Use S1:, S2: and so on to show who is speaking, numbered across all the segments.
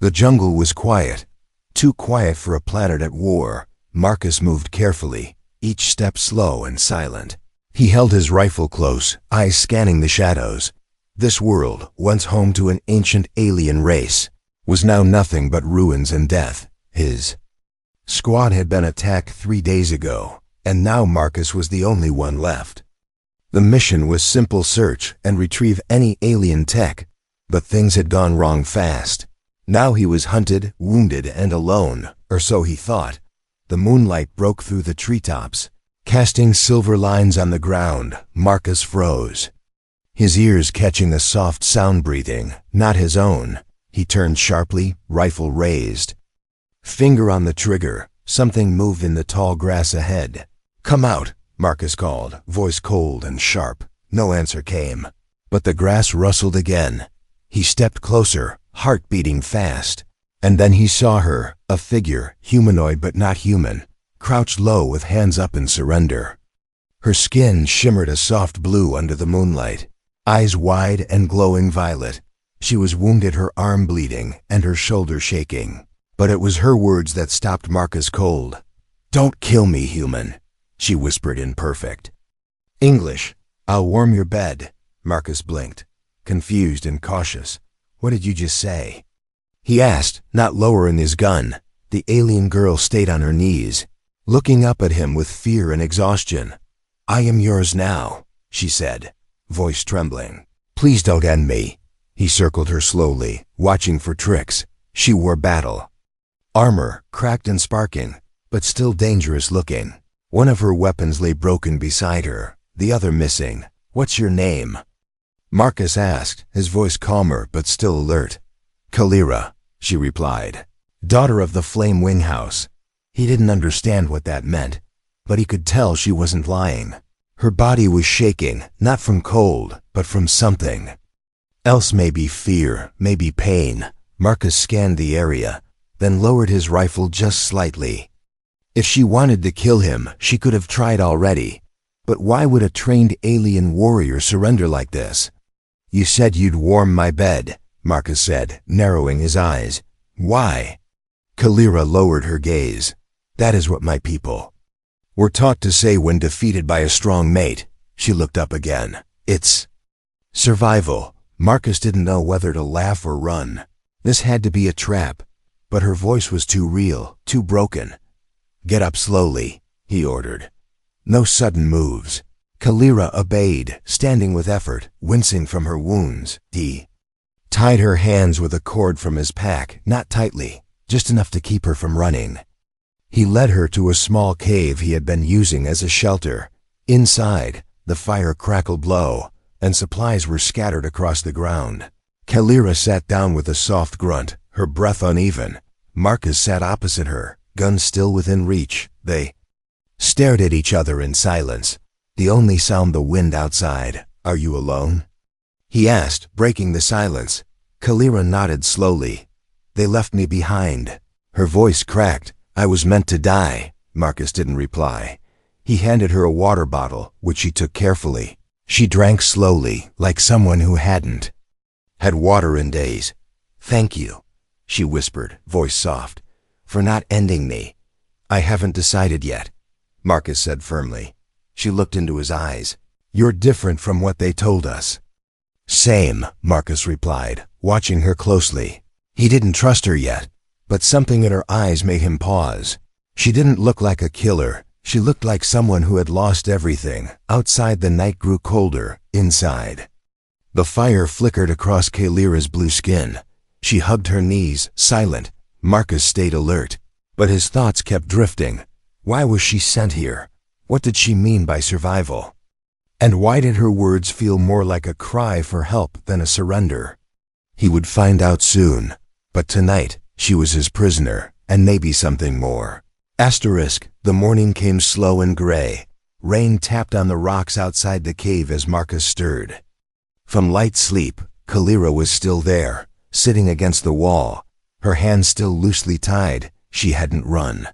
S1: The jungle was quiet. Too quiet for a planet at war. Marcus moved carefully, each step slow and silent. He held his rifle close, eyes scanning the shadows. This world, once home to an ancient alien race, was now nothing but ruins and death. His squad had been attacked 3 days ago, and now Marcus was the only one left. The mission was simple: search and retrieve any alien tech, but things had gone wrong fast. Now he was hunted, wounded, and alone, or so he thought. The moonlight broke through the treetops, casting silver lines on the ground. Marcus froze, his ears catching a soft sound breathing, not his own. He turned sharply, rifle raised. Finger on the trigger, something moved in the tall grass ahead. "Come out," Marcus called, voice cold and sharp. No answer came, but the grass rustled again. He stepped closer, heart beating fast. And then he saw her, a figure, humanoid but not human, crouched low with hands up in surrender. Her skin shimmered a soft blue under the moonlight, eyes wide and glowing violet. She was wounded, her arm bleeding, and her shoulder shaking. But it was her words that stopped Marcus cold. "Don't kill me, human," she whispered in perfect English. "I'll warm your bed." Marcus blinked, confused and cautious. "What did you just say?" he asked, not lowering his gun. The alien girl stayed on her knees, looking up at him with fear and exhaustion. "I am yours now," she said, voice trembling. "Please don't end me." He circled her slowly, watching for tricks. She wore battle armor, cracked and sparking, but still dangerous looking. One of her weapons lay broken beside her, the other missing. "What's your name?" Marcus asked, his voice calmer but still alert. "Kalira," she replied, "daughter of the Flame Wing House." He didn't understand what that meant, but he could tell she wasn't lying. Her body was shaking, not from cold, but from something else. Maybe fear, maybe pain. Marcus scanned the area, then lowered his rifle just slightly. If she wanted to kill him, she could have tried already. But why would a trained alien warrior surrender like this? "You said you'd warm my bed," Marcus said, narrowing his eyes. "Why?" Kalira lowered her gaze. "That is what my people were taught to say when defeated by a strong mate." She looked up again. "It's survival." Marcus didn't know whether to laugh or run. This had to be a trap, but her voice was too real, too broken. "Get up slowly," he ordered. "No sudden moves." Kalira obeyed, standing with effort, wincing from her wounds. He tied her hands with a cord from his pack, not tightly, just enough to keep her from running. He led her to a small cave he had been using as a shelter. Inside, the fire crackled low, and supplies were scattered across the ground. Kalira sat down with a soft grunt, her breath uneven. Marcus sat opposite her, gun still within reach. They stared at each other in silence, the only sound the wind outside. "Are you alone?" he asked, breaking the silence. Kalira nodded slowly. "They left me behind." Her voice cracked. "I was meant to die." Marcus didn't reply. He handed her a water bottle, which she took carefully. She drank slowly, like someone who hadn't had water in days. "Thank you," she whispered, voice soft, "for not ending me." "I haven't decided yet," Marcus said firmly. She looked into his eyes. "You're different from what they told us." "Same," Marcus replied, watching her closely. He didn't trust her yet, but something in her eyes made him pause. She didn't look like a killer. She looked like someone who had lost everything. Outside, the night grew colder. Inside, the fire flickered across Kalira's blue skin. She hugged her knees, silent. Marcus stayed alert, but his thoughts kept drifting. Why was she sent here? What did she mean by survival? And why did her words feel more like a cry for help than a surrender? He would find out soon, but tonight she was his prisoner, and maybe something more. The morning came slow and gray. Rain tapped on the rocks outside the cave as Marcus stirred from light sleep. Kalira was still there, sitting against the wall, her hands still loosely tied. She hadn't run,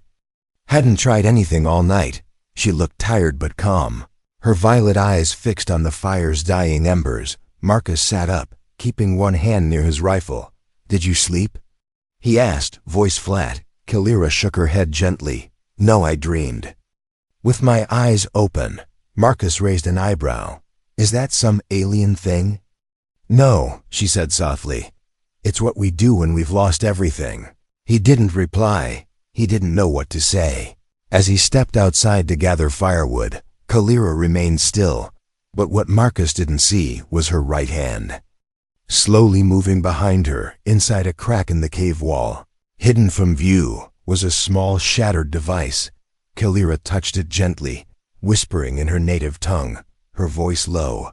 S1: hadn't tried anything all night. She looked tired but calm, her violet eyes fixed on the fire's dying embers. Marcus sat up, keeping one hand near his rifle. "Did you sleep?" he asked, voice flat. Kalira shook her head gently. No, I dreamed. With my eyes open, Marcus raised an eyebrow. Is that some alien thing? No, she said softly. It's what we do when we've lost everything. He didn't reply. He didn't know what to say. As he stepped outside to gather firewood, Kalira remained still, but what Marcus didn't see was her right hand. Slowly moving behind her, inside a crack in the cave wall, hidden from view, was a small shattered device. Kalira touched it gently, whispering in her native tongue, her voice low.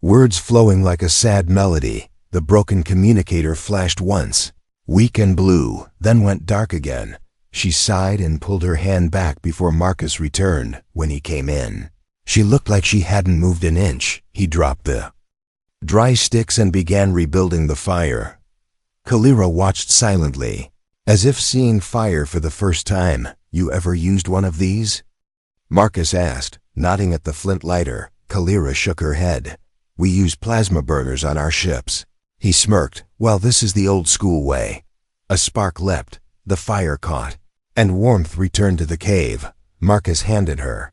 S1: Words flowing like a sad melody, the broken communicator flashed once, weak and blue, then went dark again. She sighed and pulled her hand back before Marcus returned when he came in. She looked like she hadn't moved an inch. He dropped the dry sticks and began rebuilding the fire. Kalira watched silently, as if seeing fire for the first time. You ever used one of these? Marcus asked, nodding at the flint lighter. Kalira shook her head. We use plasma burners on our ships. He smirked. Well, this is the old school way. A spark leapt, the fire caught, and warmth returned to the cave. Marcus handed her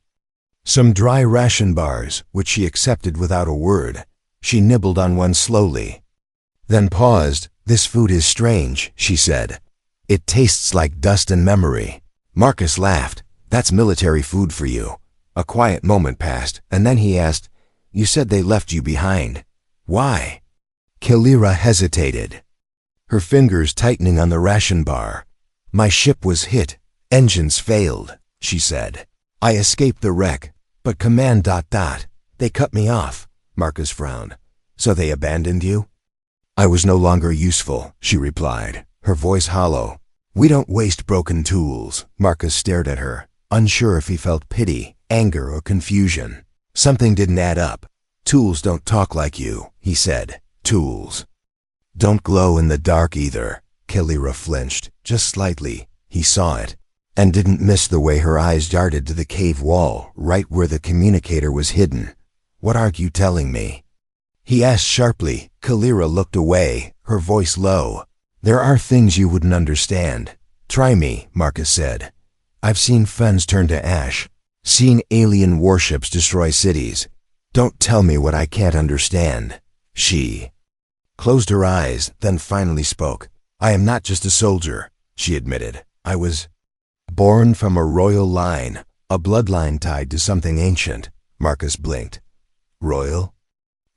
S1: some dry ration bars, which she accepted without a word. She nibbled on one slowly, then paused. This food is strange, she said. It tastes like dust and memory. Marcus laughed. That's military food for you. A quiet moment passed, and then he asked, You said they left you behind. Why? Kalira hesitated, her fingers tightening on the ration bar. My ship was hit. Engines failed, she said. I escaped the wreck, but command ... They cut me off. Marcus frowned. So they abandoned you? I was no longer useful, she replied, her voice hollow. We don't waste broken tools. Marcus stared at her, unsure if he felt pity, anger, or confusion. Something didn't add up. Tools don't talk like you, he said. Tools don't glow in the dark either. Kalira flinched, just slightly. He saw it, and didn't miss the way her eyes darted to the cave wall, right where the communicator was hidden. What are you telling me? He asked sharply. Kalira looked away, her voice low. There are things you wouldn't understand. Try me, Marcus said. I've seen friends turn to ash, seen alien warships destroy cities. Don't tell me what I can't understand. She closed her eyes, then finally spoke. I am not just a soldier, she admitted. I was born from a royal line, a bloodline tied to something ancient. Marcus blinked. Royal?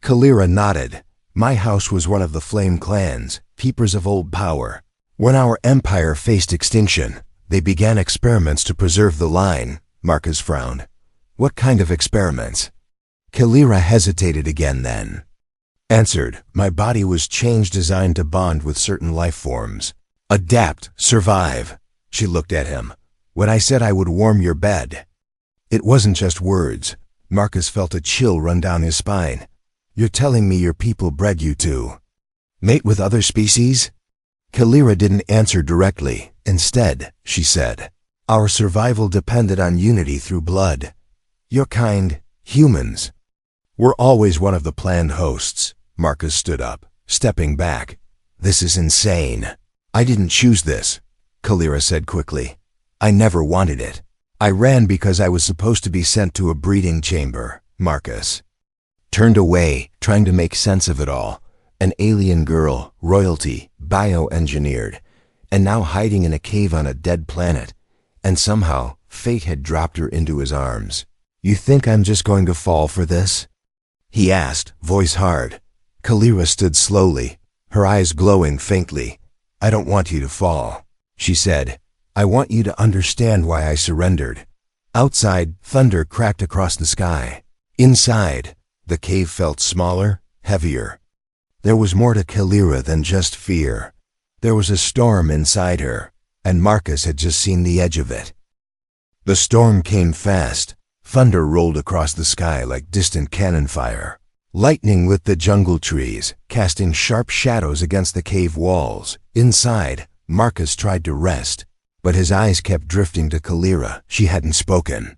S1: Kalira nodded. My house was one of the Flame clans, keepers of old power. When our empire faced extinction, they began experiments to preserve the line. Marcus frowned. What kind of experiments? Kalira hesitated again, then answered, my body was changed, designed to bond with certain life forms. Adapt, survive. She looked at him. When I said I would warm your bed, it wasn't just words. Marcus felt a chill run down his spine. You're telling me your people bred you to mate with other species? Kalira didn't answer directly. Instead, she said, our survival depended on unity through blood. Your kind, humans, were always one of the planned hosts. Marcus stood up, stepping back. This is insane. I didn't choose this, Kalira said quickly. I never wanted it. I ran because I was supposed to be sent to a breeding chamber. Marcus turned away, trying to make sense of it all. An alien girl, royalty, bioengineered, and now hiding in a cave on a dead planet. And somehow, fate had dropped her into his arms. You think I'm just going to fall for this? He asked, voice hard. Kalira stood slowly, her eyes glowing faintly. I don't want you to fall, she said. I want you to understand why I surrendered. Outside, thunder cracked across the sky. Inside, the cave felt smaller, heavier. There was more to Kalira than just fear. There was a storm inside her, and Marcus had just seen the edge of it. The storm came fast. Thunder rolled across the sky like distant cannon fire. Lightning lit the jungle trees, casting sharp shadows against the cave walls. Inside, Marcus tried to rest, but his eyes kept drifting to Kalira. She hadn't spoken.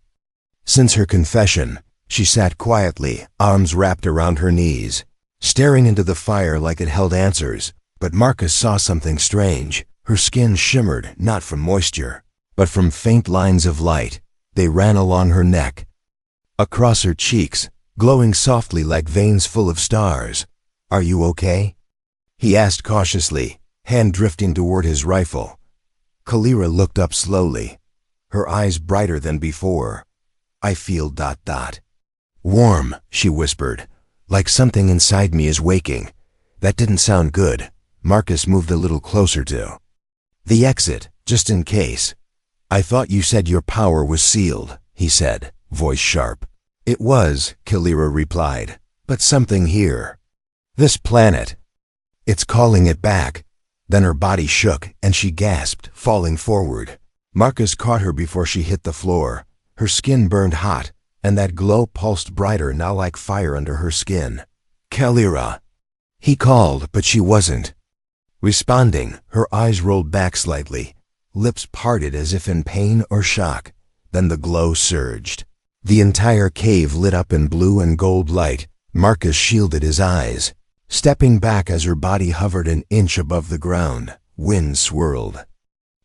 S1: Since her confession, she sat quietly, arms wrapped around her knees, staring into the fire like it held answers. But Marcus saw something strange. Her skin shimmered not from moisture, but from faint lines of light. They ran along her neck, across her cheeks, glowing softly like veins full of stars. "Are you okay?" he asked cautiously, hand drifting toward his rifle. Kalira looked up slowly, her eyes brighter than before. "I feel ... warm," she whispered, "like something inside me is waking." That didn't sound good. Marcus moved a little closer to the exit, just in case. "I thought you said your power was sealed," he said, voice sharp. "It was," Kalira replied, "but something here, this planet, it's calling it back." Then her body shook and she gasped, falling forward. Marcus caught her before she hit the floor. Her skin burned hot, and that glow pulsed brighter now like fire under her skin. "Kalira," he called, but she wasn't responding. Her eyes rolled back slightly, lips parted as if in pain or shock. Then the glow surged. The entire cave lit up in blue and gold light. Marcus shielded his eyes, stepping back as her body hovered an inch above the ground. Wind swirled.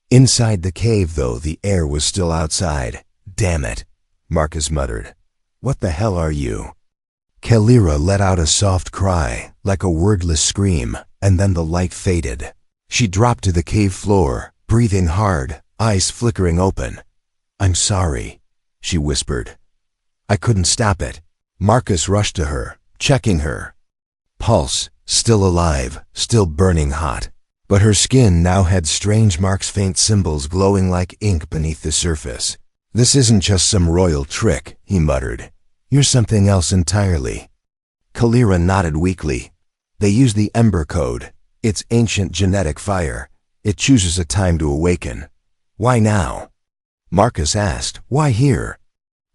S1: Inside the cave, though, the air was still outside. "Damn it," Marcus muttered. "What the hell are you?" Kalira let out a soft cry, like a wordless scream, and then the light faded. She dropped to the cave floor, breathing hard, eyes flickering open. "I'm sorry," she whispered. "I couldn't stop it." Marcus rushed to her, checking her pulse, still alive, still burning hot. But her skin now had strange marks, faint symbols glowing like ink beneath the surface. "This isn't just some royal trick," he muttered. "You're something else entirely." Kalira nodded weakly. "They use the Ember Code. It's ancient genetic fire. It chooses a time to awaken." "Why now?" Marcus asked. "Why here?"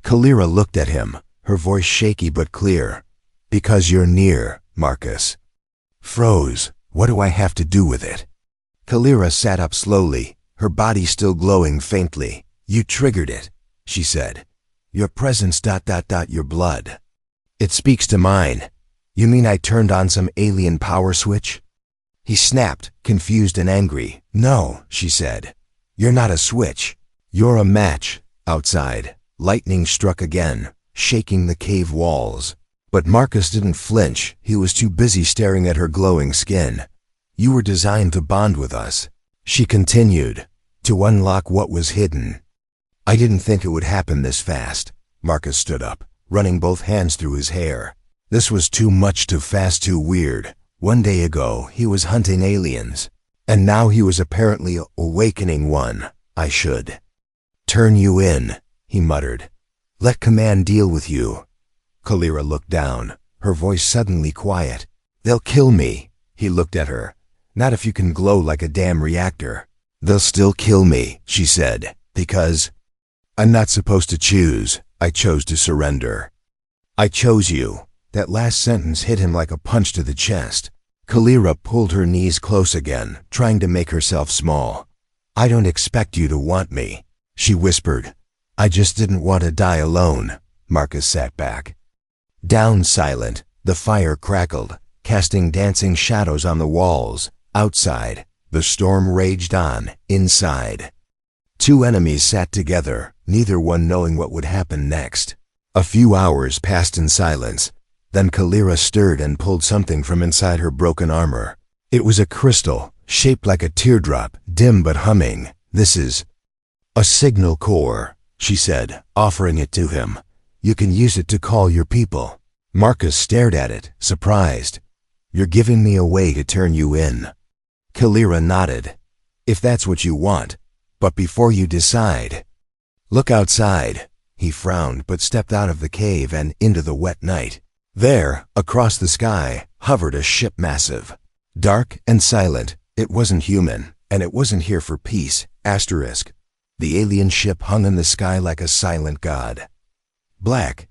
S1: Kalira looked at him, her voice shaky but clear. "Because you're near, Marcus." Froze. "What do I have to do with it?" Kalira sat up slowly, her body still glowing faintly. "You triggered it," she said. "Your presence ... your blood. It speaks to mine." "You mean I turned on some alien power switch?" He snapped, confused and angry. "No," she said. "You're not a switch. You're a match." Outside, lightning struck again, shaking the cave walls. But Marcus didn't flinch. He was too busy staring at her glowing skin. "You were designed to bond with us," she continued, "to unlock what was hidden." "I didn't think it would happen this fast." Marcus stood up, running both hands through his hair. This was too much, too fast, too weird. One day ago, he was hunting aliens, and now he was apparently awakening one. "I should turn you in," he muttered. "Let command deal with you." Kalira looked down, her voice suddenly quiet. "They'll kill me." He looked at her. "Not if you can glow like a damn reactor." "They'll still kill me," she said, "because I'm not supposed to choose. I chose to surrender." "I chose you." That last sentence hit him like a punch to the chest. Kalira pulled her knees close again, trying to make herself small. "I don't expect you to want me," she whispered. "I just didn't want to die alone." Marcus sat back, down silent. The fire crackled, casting dancing shadows on the walls. Outside, the storm raged on. Inside, two enemies sat together, neither one knowing what would happen next. A few hours passed in silence. Then Kalira stirred and pulled something from inside her broken armor. It was a crystal, shaped like a teardrop, dim but humming. "This is a signal core," she said, offering it to him. "You can use it to call your people." Marcus stared at it, surprised. "You're giving me a way to turn you in." Kalira nodded. "If that's what you want. But before you decide, look outside." He frowned but stepped out of the cave and into the wet night. There, across the sky, hovered a ship massive. Dark and silent. It wasn't human, and it wasn't here for peace. Asterisk. The alien ship hung in the sky like a silent god. Black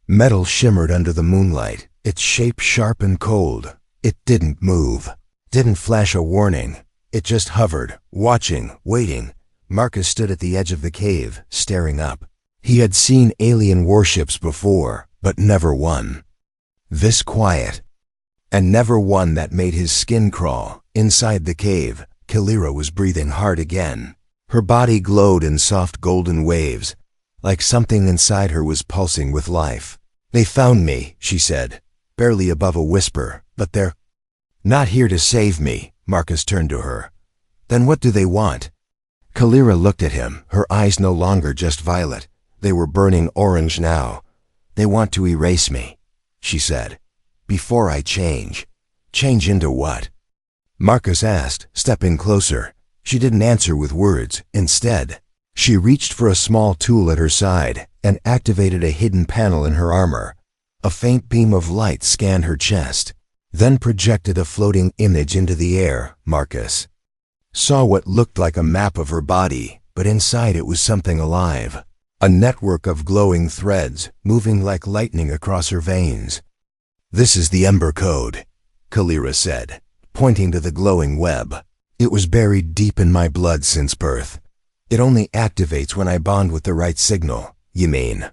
S1: metal shimmered under the moonlight, its shape sharp and cold. It didn't move, didn't flash a warning. It just hovered, watching, waiting. Marcus stood at the edge of the cave, staring up. He had seen alien warships before, but never one this quiet. And never one that made his skin crawl. Inside the cave, Kalira was breathing hard again. Her body glowed in soft golden waves, like something inside her was pulsing with life. "They found me," she said, barely above a whisper, "but they're not here to save me." Marcus turned to her. "Then what do they want?" Kalira looked at him, her eyes no longer just violet. They were burning orange now. "They want to erase me," she said. "Before I change." "Change into what?" Marcus asked, stepping closer. She didn't answer with words. Instead, she reached for a small tool at her side and activated a hidden panel in her armor. A faint beam of light scanned her chest, then projected a floating image into the air. Marcus saw what looked like a map of her body, but inside it was something alive. A network of glowing threads moving like lightning across her veins. "This is the Ember Code," Kalira said, pointing to the glowing web. "It was buried deep in my blood since birth. It only activates when I bond with the right signal." "You mean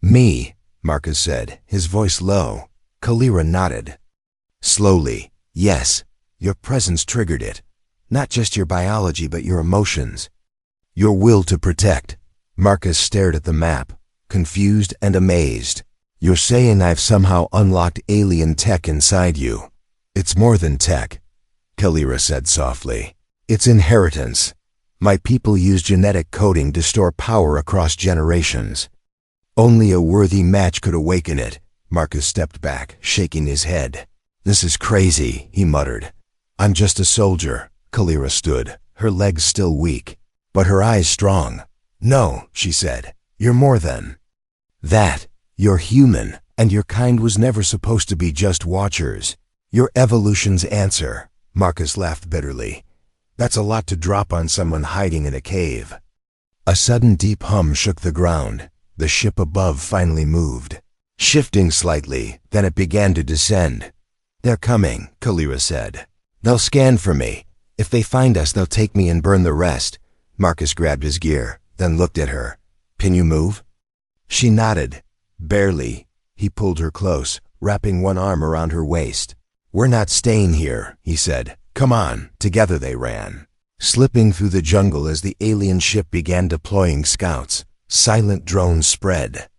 S1: me?" Marcus said, his voice low. Kalira nodded. Slowly, "Yes, your presence triggered it. Not just your biology, but your emotions. Your will to protect." Marcus stared at the map, confused and amazed. "You're saying I've somehow unlocked alien tech inside you?" "It's more than tech," Kalira said softly. "It's inheritance. My people use genetic coding to store power across generations. Only a worthy match could awaken it." Marcus stepped back, shaking his head. "This is crazy," he muttered. "I'm just a soldier." Kalira stood, her legs still weak, but her eyes strong. "No," she said. "You're more than that. You're human, and your kind was never supposed to be just watchers. You're evolution's answer." Marcus laughed bitterly. "That's a lot to drop on someone hiding in a cave." A sudden deep hum shook the ground. The ship above finally moved, shifting slightly, then it began to descend. "They're coming," Kalira said. "They'll scan for me. If they find us, they'll take me and burn the rest." Marcus grabbed his gear, then looked at her. "Can you move?" She nodded. "Barely." He pulled her close, wrapping one arm around her waist. "We're not staying here," he said. "Come on." Together they ran, slipping through the jungle as the alien ship began deploying scouts. Silent drones spread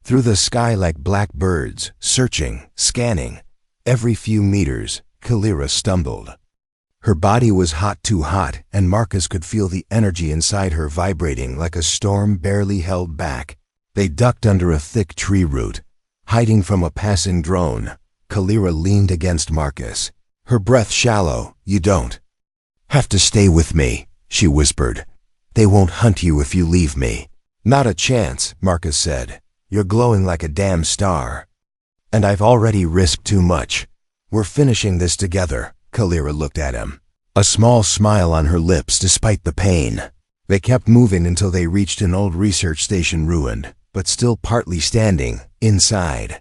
S1: through the sky like black birds, searching, scanning. Every few meters, Kalira stumbled. Her body was hot, too hot, and Marcus could feel the energy inside her vibrating like a storm barely held back. They ducked under a thick tree root, hiding from a passing drone. Kalira leaned against Marcus, her breath shallow. "You don't have to stay with me," she whispered. "They won't hunt you if you leave me." "Not a chance," Marcus said. "You're glowing like a damn star. And I've already risked too much. We're finishing this together." Kalira looked at him, a small smile on her lips despite the pain. They kept moving until they reached an old research station ruined, but still partly standing, inside.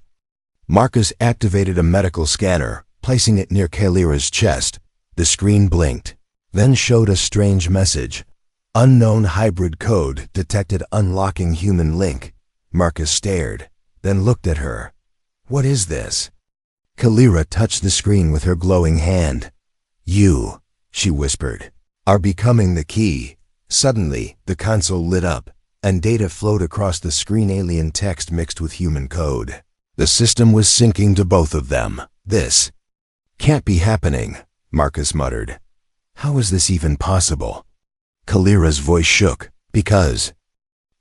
S1: Marcus activated a medical scanner, placing it near Kalira's chest. The screen blinked, then showed a strange message. "Unknown hybrid code detected unlocking human link." Marcus stared, then looked at her. "What is this?" Kalira touched the screen with her glowing hand. "You," she whispered, "are becoming the key." Suddenly, the console lit up, and data flowed across the screen, alien text mixed with human code. The system was syncing to both of them. "This can't be happening," Marcus muttered. "How is this even possible?" Kalira's voice shook. "Because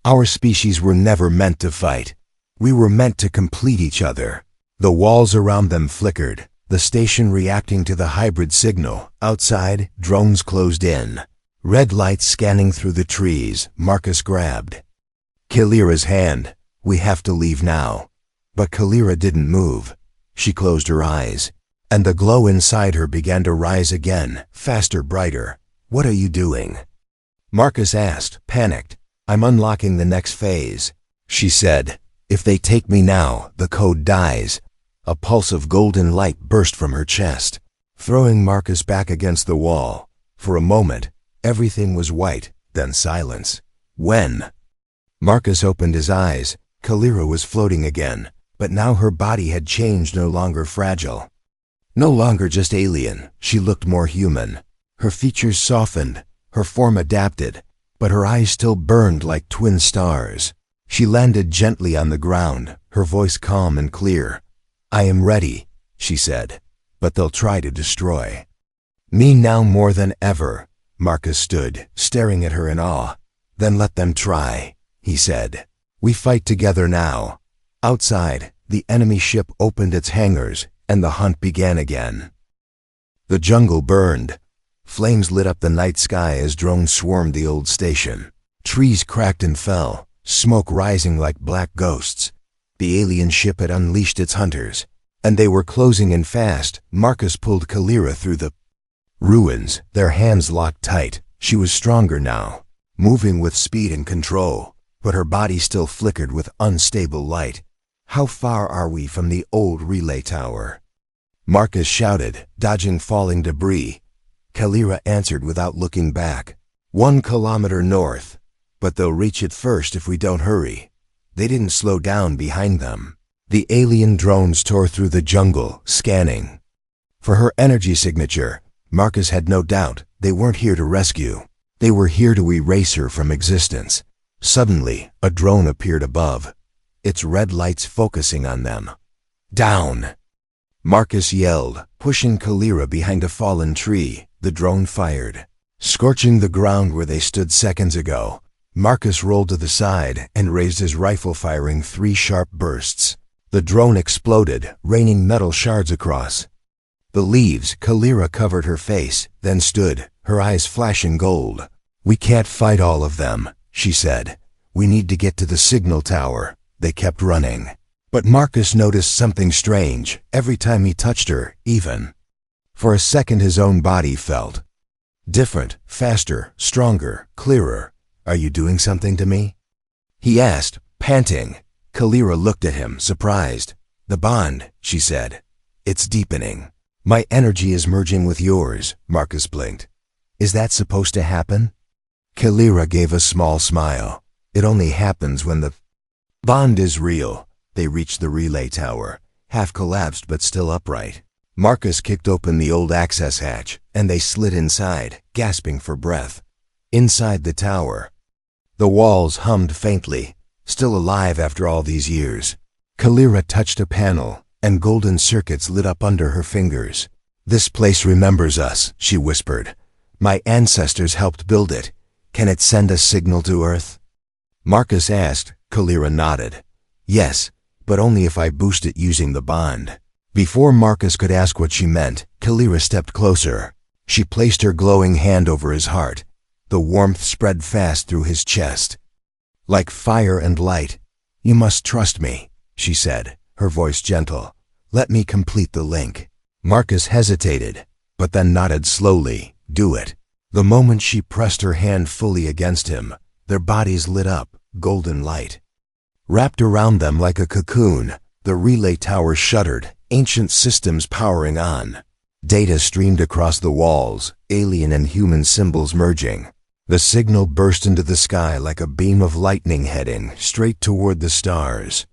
S1: our species were never meant to fight. We were meant to complete each other." The walls around them flickered, the station reacting to the hybrid signal. Outside, drones closed in, red lights scanning through the trees. Marcus grabbed Kalira's hand. "We have to leave now." But Kalira didn't move. She closed her eyes, and the glow inside her began to rise again, faster, brighter. "What are you doing?" Marcus asked, panicked. "I'm unlocking the next phase," she said. "If they take me now, the code dies." A pulse of golden light burst from her chest, throwing Marcus back against the wall. For a moment, everything was white, then silence. When Marcus opened his eyes, Kalira was floating again, but now her body had changed, no longer fragile. No longer just alien, she looked more human. Her features softened, her form adapted, but her eyes still burned like twin stars. She landed gently on the ground, her voice calm and clear. "I am ready," she said, "but they'll try to destroy me now more than ever." Marcus stood, staring at her in awe. "Then let them try," he said. "We fight together now." Outside, the enemy ship opened its hangars, and the hunt began again. The jungle burned. Flames lit up the night sky as drones swarmed the old station. Trees cracked and fell, smoke rising like black ghosts. The alien ship had unleashed its hunters, and they were closing in fast. Marcus pulled Kalira through the ruins, their hands locked tight. She was stronger now, moving with speed and control, but her body still flickered with unstable light. "How far are we from the old relay tower?" Marcus shouted, dodging falling debris. Kalira answered without looking back. 1 kilometer north, but they'll reach it first if we don't hurry." They didn't slow down behind them. The alien drones tore through the jungle, scanning for her energy signature. Marcus had no doubt they weren't here to rescue. They were here to erase her from existence. Suddenly, a drone appeared above, its red lights focusing on them. "Down!" Marcus yelled, pushing Kalira behind a fallen tree. The drone fired, scorching the ground where they stood seconds ago. Marcus rolled to the side and raised his rifle, firing 3 sharp bursts. The drone exploded, raining metal shards across the leaves. Kalira covered her face, then stood, her eyes flashing gold. "We can't fight all of them," she said. "We need to get to the signal tower." They kept running. But Marcus noticed something strange. Every time he touched her, even for a second, his own body felt different, faster, stronger, clearer. "Are you doing something to me?" he asked, panting. Kalira looked at him, surprised. "The bond," she said. "It's deepening. My energy is merging with yours." Marcus blinked. "Is that supposed to happen?" Kalira gave a small smile. "It only happens when the bond is real." They reached the relay tower, half collapsed but still upright. Marcus kicked open the old access hatch, and they slid inside, gasping for breath. Inside the tower, the walls hummed faintly, still alive after all these years. Kalira touched a panel, and golden circuits lit up under her fingers. "This place remembers us," she whispered. "My ancestors helped build it. Can it send a signal to Earth?" Marcus asked. Kalira nodded. "Yes, but only if I boost it using the bond." Before Marcus could ask what she meant, Kalira stepped closer. She placed her glowing hand over his heart. The warmth spread fast through his chest, like fire and light. "You must trust me," she said, her voice gentle. "Let me complete the link." Marcus hesitated, but then nodded slowly. "Do it." The moment she pressed her hand fully against him, their bodies lit up, golden light wrapped around them like a cocoon. The relay tower shuddered, ancient systems powering on. Data streamed across the walls, alien and human symbols merging. The signal burst into the sky like a beam of lightning heading straight toward the stars.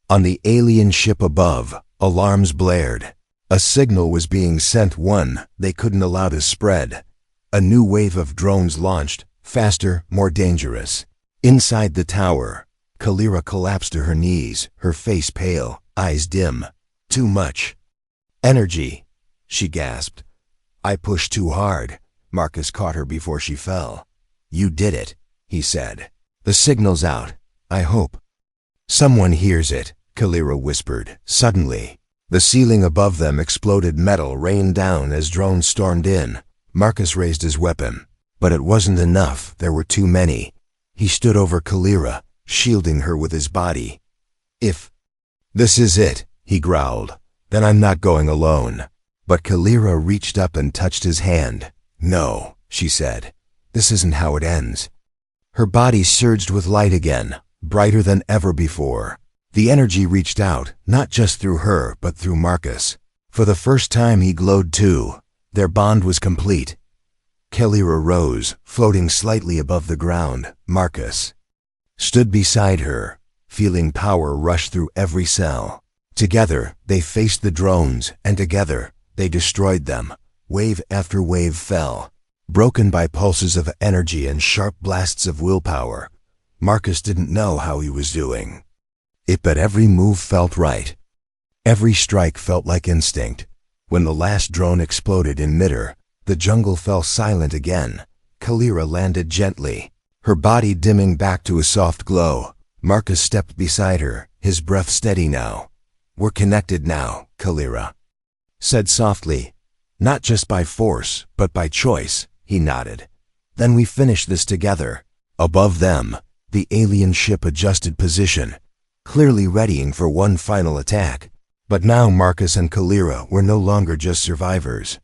S1: On the alien ship above, alarms blared. A signal was being sent, one they couldn't allow to spread. A new wave of drones launched, faster, more dangerous. Inside the tower, Kalira collapsed to her knees, her face pale, eyes dim. "Too much energy," she gasped. "I pushed too hard." Marcus caught her before she fell. "You did it," he said. "The signal's out. I hope someone hears it," Kalira whispered. Suddenly, the ceiling above them exploded. Metal rained down as drones stormed in. Marcus raised his weapon, but it wasn't enough. There were too many. He stood over Kalira, shielding her with his body. "If this is it," he growled, "then I'm not going alone." But Kalira reached up and touched his hand. "No," she said. "This isn't how it ends." Her body surged with light again, brighter than ever before. The energy reached out, not just through her, but through Marcus. For the first time he glowed too. Their bond was complete. Kalira rose, floating slightly above the ground. Marcus stood beside her, feeling power rush through every cell. Together, they faced the drones, and together, they destroyed them. Wave after wave fell, broken by pulses of energy and sharp blasts of willpower. Marcus didn't know how he was doing it, but every move felt right. Every strike felt like instinct. When the last drone exploded in midair, the jungle fell silent again. Kalira landed gently, her body dimming back to a soft glow. Marcus stepped beside her, his breath steady now. "We're connected now," Kalira said softly. "Not just by force, but by choice," he nodded. "Then we finish this together." Above them, the alien ship adjusted position, clearly readying for one final attack. But now Marcus and Kalira were no longer just survivors.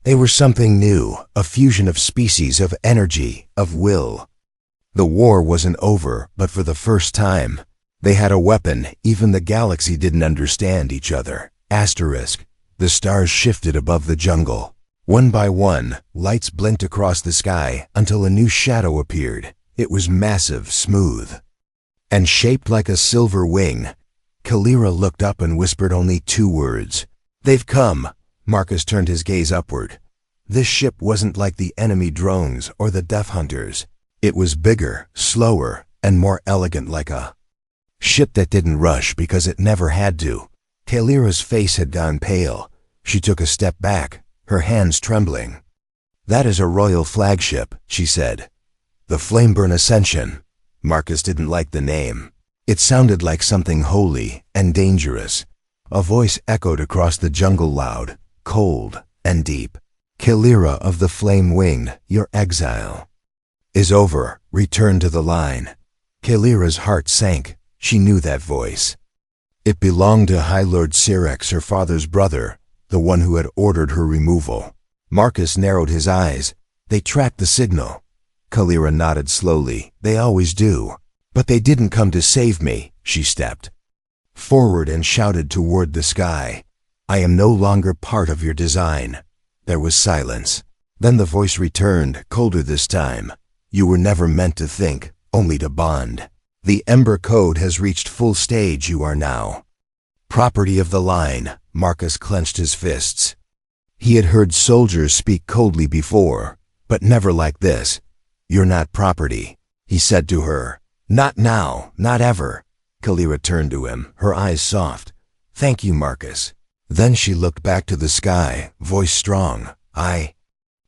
S1: They were something new, a fusion of species, of energy, of will. The war wasn't over, but for the first time, they had a weapon. Even the galaxy didn't understand each other. Asterisk. The stars shifted above the jungle. One by one, lights blinked across the sky until a new shadow appeared. It was massive, smooth, and shaped like a silver wing. Kalira looked up and whispered only 2 words. "They've come." Marcus turned his gaze upward. This ship wasn't like the enemy drones or the Death Hunters. It was bigger, slower, and more elegant, like a ship that didn't rush because it never had to. Kalira's face had gone pale. She took a step back, her hands trembling. "That is a royal flagship," she said. "The Flameburn Ascension." Marcus didn't like the name. It sounded like something holy and dangerous. A voice echoed across the jungle, loud, cold, and deep. "Kalira of the Flame Winged, your exile is over. Return to the line." Kalira's heart sank. She knew that voice. It belonged to High Lord Syrex, her father's brother, the one who had ordered her removal. Marcus narrowed his eyes. "They tracked the signal." Kalira nodded slowly. "They always do. But they didn't come to save me." She stepped forward and shouted toward the sky. "I am no longer part of your design." There was silence. Then the voice returned, colder this time. "You were never meant to think, only to bond. The Ember Code has reached full stage. You are now property of the line." Marcus clenched his fists. He had heard soldiers speak coldly before, but never like this. "You're not property," he said to her. "Not now, not ever." Kalira turned to him, her eyes soft. "Thank you, Marcus." Then she looked back to the sky, voice strong. "I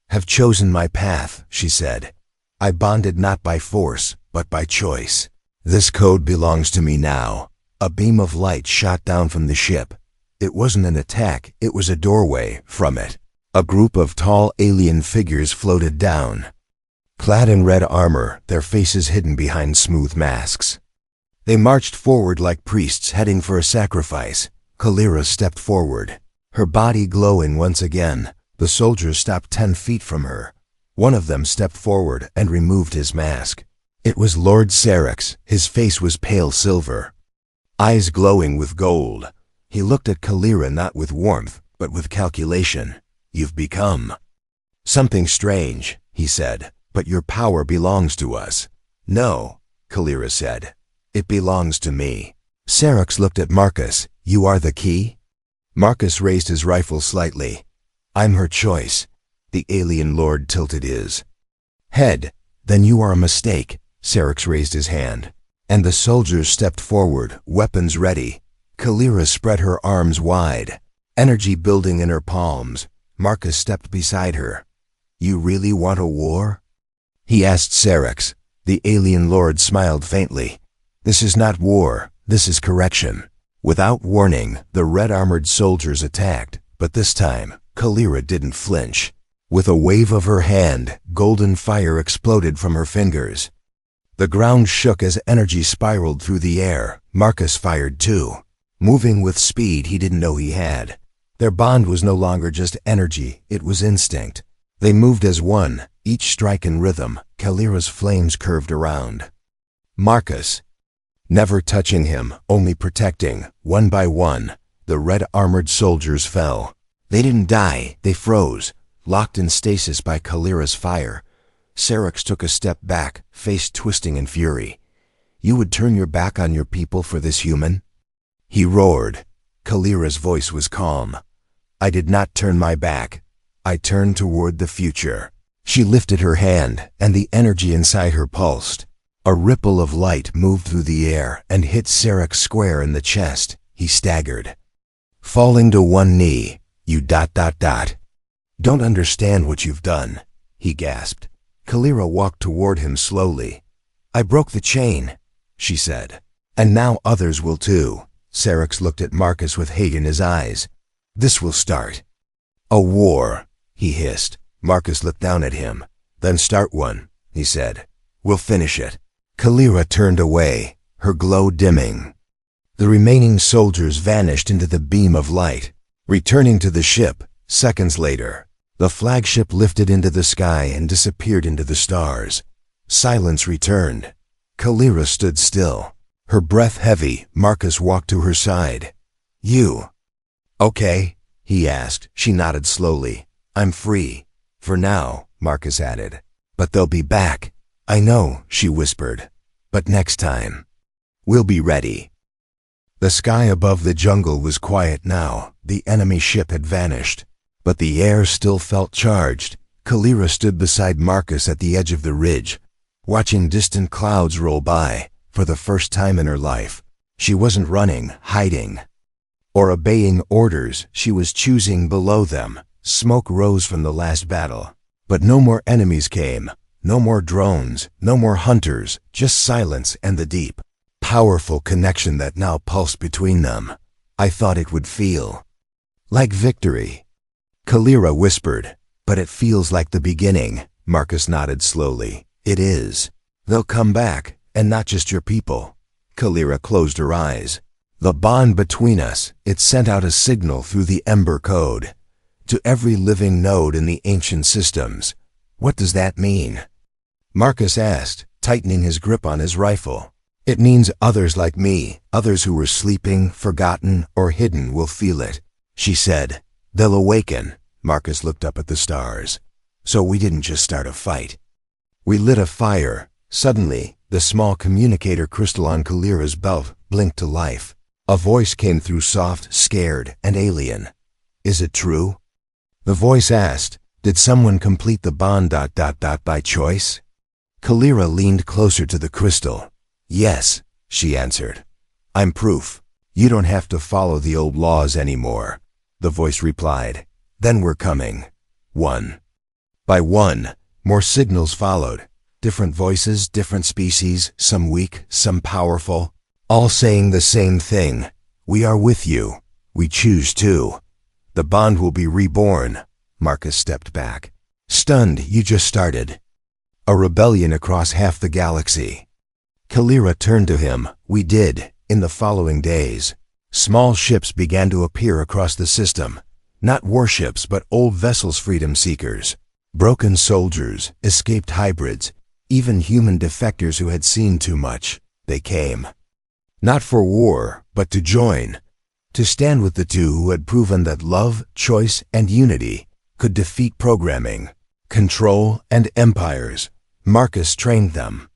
S1: have chosen my path," she said. "I bonded not by force, but by choice. This code belongs to me now." A beam of light shot down from the ship. It wasn't an attack, it was a doorway. From it, a group of tall alien figures floated down, clad in red armor, their faces hidden behind smooth masks. They marched forward like priests heading for a sacrifice. Kalira stepped forward, her body glowing once again. The soldiers stopped 10 feet from her. One of them stepped forward and removed his mask. It was Lord Syrex. His face was pale silver, eyes glowing with gold. He looked at Kalira not with warmth, but with calculation. "You've become something strange," he said, "but your power belongs to us." "No," Kalira said. "It belongs to me." Syrex looked at Marcus. "You are the key?" Marcus raised his rifle slightly. "I'm her choice." The alien lord tilted his head. "Then you are a mistake." Syrex raised his hand, and the soldiers stepped forward, weapons ready. Kalira spread her arms wide, energy building in her palms. Marcus stepped beside her. "You really want a war?" he asked Syrex. The alien lord smiled faintly. "This is not war, this is correction." Without warning, the red-armored soldiers attacked, but this time, Kalira didn't flinch. With a wave of her hand, golden fire exploded from her fingers. The ground shook as energy spiraled through the air. Marcus fired too, moving with speed he didn't know he had. Their bond was no longer just energy, it was instinct. They moved as one, each strike in rhythm. Kalira's flames curved around Marcus, never touching him, only protecting. One by one, the red-armored soldiers fell. They didn't die, they froze, locked in stasis by Kalira's fire. Syrex took a step back, face twisting in fury. "You would turn your back on your people for this human?" he roared. Kalira's voice was calm. "I did not turn my back. I turned toward the future." She lifted her hand, and the energy inside her pulsed. A ripple of light moved through the air and hit Sarek square in the chest. He staggered. Falling to one knee, "You ... Don't understand what you've done," he gasped. Kalira walked toward him slowly. "I broke the chain," she said. "And now others will too." Sarek looked at Marcus with hate in his eyes. "This will start a war," he hissed. Marcus looked down at him. "Then start one," he said. "We'll finish it." Kalira turned away, her glow dimming. The remaining soldiers vanished into the beam of light. Returning to the ship, seconds later, the flagship lifted into the sky and disappeared into the stars. Silence returned. Kalira stood still, her breath heavy. Marcus walked to her side. "You okay?" he asked. She nodded slowly. "I'm free. For now," Marcus added. "But they'll be back." "I know," she whispered. "But next time, we'll be ready." The sky above the jungle was quiet now. The enemy ship had vanished, but the air still felt charged. Kalira stood beside Marcus at the edge of the ridge, watching distant clouds roll by. For the first time in her life, she wasn't running, hiding, or obeying orders. She was choosing below them. Smoke rose from the last battle, but no more enemies came. No more drones, no more hunters, just silence and the deep, powerful connection that now pulsed between them. "I thought it would feel like victory," Kalira whispered. "But it feels like the beginning." Marcus nodded slowly. "It is. They'll come back, and not just your people." Kalira closed her eyes. "The bond between us," it sent out a signal through the Ember Code to every living node in the ancient systems. "What does that mean?" Marcus asked, tightening his grip on his rifle. "It means others like me, others who were sleeping, forgotten, or hidden will feel it," she said. "They'll awaken." Marcus looked up at the stars. "So we didn't just start a fight. We lit a fire." Suddenly, the small communicator crystal on Kalira's belt blinked to life. A voice came through, soft, scared, and alien. "Is it true?" The voice asked. "Did someone complete the bond ... by choice?" Kalira leaned closer to the crystal. "Yes," she answered. "I'm proof. You don't have to follow the old laws anymore." The voice replied. "Then we're coming." One by one, more signals followed. Different voices, different species, some weak, some powerful, all saying the same thing. "We are with you. We choose to. The bond will be reborn." Marcus stepped back. "Stunned, you just started a rebellion across half the galaxy." Kalira turned to him. "We did. In the following days, small ships began to appear across the system. Not warships, but old vessels, freedom seekers, broken soldiers, escaped hybrids, even human defectors who had seen too much. They came, not for war, but to join, to stand with the two who had proven that love, choice, and unity could defeat programming, control, and empires. Marcus trained them,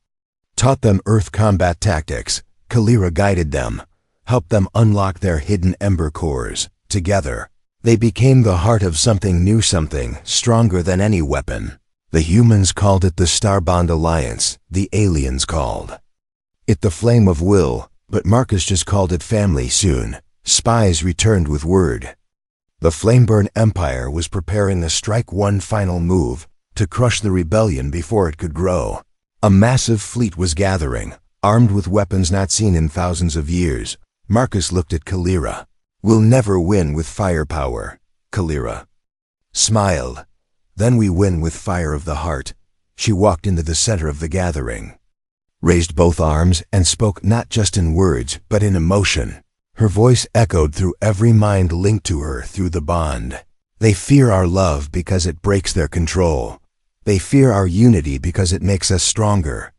S1: taught them Earth combat tactics. Kalira guided them, helped them unlock their hidden ember cores. Together, they became the heart of something new, something stronger than any weapon. The humans called it the Starbond Alliance. The aliens called it the Flame of Will, but Marcus just called it family. Soon, spies returned with word. The Flameburn Empire was preparing to strike one final move to crush the rebellion before it could grow. A massive fleet was gathering, armed with weapons not seen in thousands of years. Marcus looked at Kalira. "We'll never win with firepower," Kalira smiled. "Then we win with fire of the heart." She walked into the center of the gathering, raised both arms, and spoke not just in words, but in emotion. Her voice echoed through every mind linked to her through the bond. "They fear our love because it breaks their control. They fear our unity because it makes us stronger.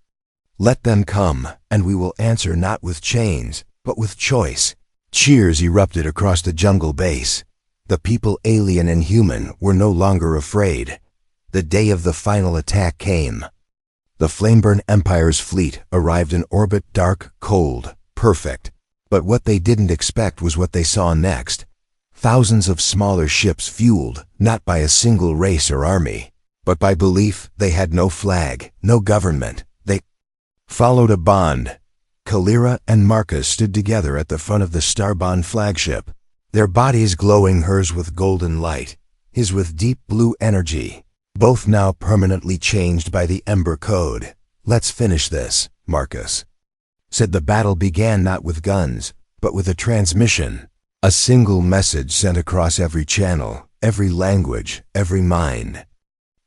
S1: Let them come, and we will answer not with chains, but with choice." Cheers erupted across the jungle base. The people, alien and human, were no longer afraid. The day of the final attack came. The Flameburn Empire's fleet arrived in orbit, dark, cold, perfect. But what they didn't expect was what they saw next. Thousands of smaller ships fueled, not by a single race or army, But by belief, they had no flag, no government. They followed a bond. Kalira and Marcus stood together at the front of the Starbond flagship, their bodies glowing, hers with golden light, his with deep blue energy, both now permanently changed by the Ember Code. "Let's finish this," Marcus said. The battle began not with guns, but with a transmission, a single message sent across every channel, every language, every mind.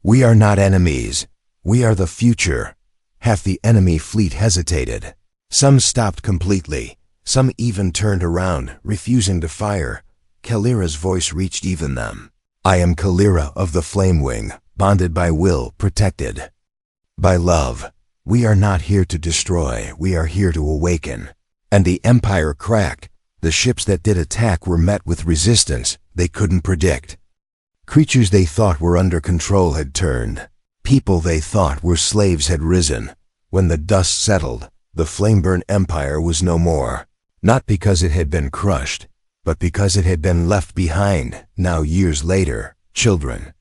S1: "We are not enemies. We are the future." Half the enemy fleet hesitated. Some stopped completely. Some even turned around, refusing to fire. Kalira's voice reached even them. "I am Kalira of the Flame Wing, bonded by will, protected by love. We are not here to destroy, we are here to awaken." And the Empire cracked. The ships that did attack were met with resistance they couldn't predict. Creatures they thought were under control had turned. People they thought were slaves had risen. When the dust settled, the flame-burnt empire was no more. Not because it had been crushed, but because it had been left behind. Now, years later, children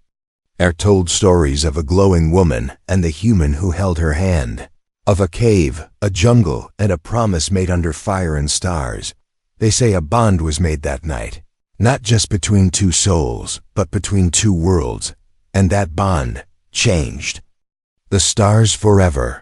S1: are told stories of a glowing woman and the human who held her hand, of a cave, a jungle, and a promise made under fire and stars. They say a bond was made that night, not just between two souls, but between two worlds, and that bond changed the stars forever.